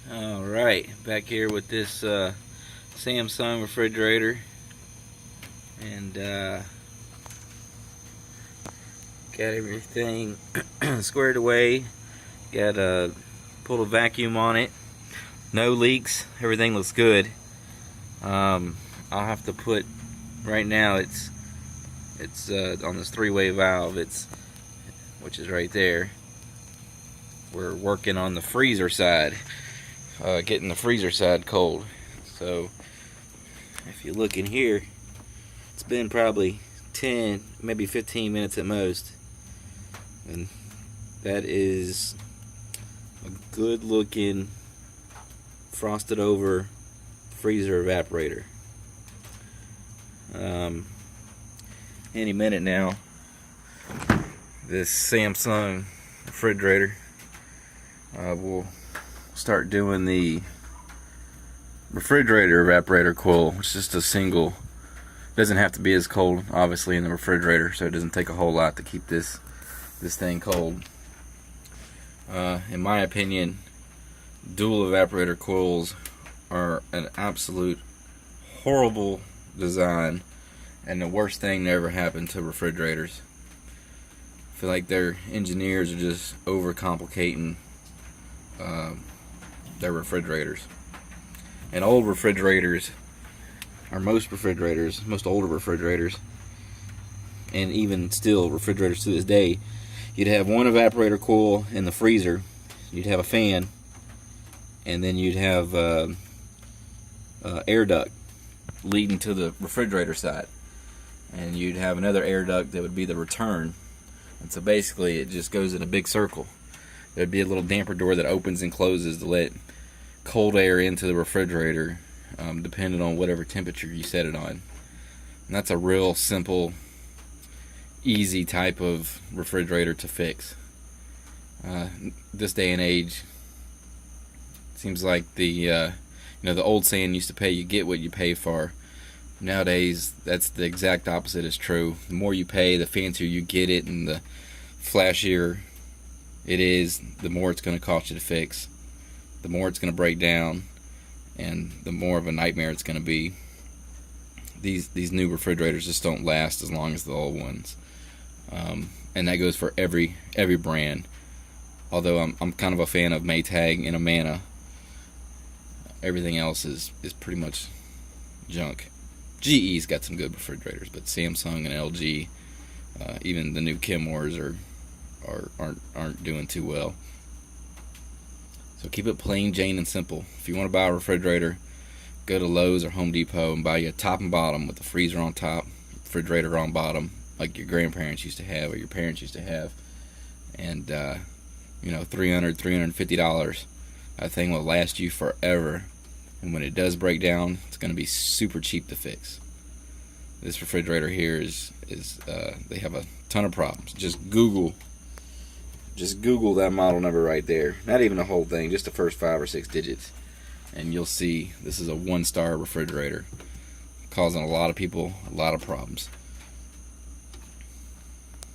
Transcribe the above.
Alright, back here with this Samsung refrigerator, and got everything squared away. Got pulled a vacuum on it, no leaks, everything looks good. I'll have to put, right now it's on this three-way valve, which is right there. We're working on the freezer side, getting the freezer side cold. So if you look in here, it's been probably 10, maybe 15 minutes at most, and that is a good looking frosted over freezer evaporator. Any minute now, this Samsung refrigerator will start doing the refrigerator evaporator coil, which is just a single. Doesn't have to be as cold, obviously, in the refrigerator, so it doesn't take a whole lot to keep this thing cold. In my opinion, dual evaporator coils are an absolute horrible design and the worst thing that ever happened to refrigerators. I feel like their engineers are just overcomplicating their refrigerators. And old refrigerators, or most older refrigerators, and even still refrigerators to this day, you'd have one evaporator coil in the freezer, you'd have a fan, and then you'd have air duct leading to the refrigerator side, and you'd have another air duct that would be the return. And so basically it just goes in a big circle. There'd be a little damper door that opens and closes to let cold air into the refrigerator, depending on whatever temperature you set it on. And that's a real simple, easy type of refrigerator to fix. This day and age, it seems like the old saying used to pay, you get what you pay for. Nowadays, that's the exact opposite is true. The more you pay, the fancier you get it, and the flashier it is, the more it's going to cost you to fix, the more it's going to break down, and the more of a nightmare it's going to be. These new refrigerators just don't last as long as the old ones, and that goes for every brand. Although I'm kind of a fan of Maytag and Amana, everything else is pretty much junk. GE's got some good refrigerators, but Samsung and LG, even the new Kenmores aren't doing too well. So keep it plain Jane and simple. If you want to buy a refrigerator, go to Lowe's or Home Depot and buy you a top and bottom with the freezer on top, refrigerator on bottom, like your grandparents used to have or your parents used to have, and $300, $350. That thing will last you forever. And when it does break down, it's going to be super cheap to fix. This refrigerator here they have a ton of problems. Just Google that model number right there. Not even the whole thing, just the first 5 or 6 digits, and you'll see this is a 1-star refrigerator, causing a lot of people a lot of problems.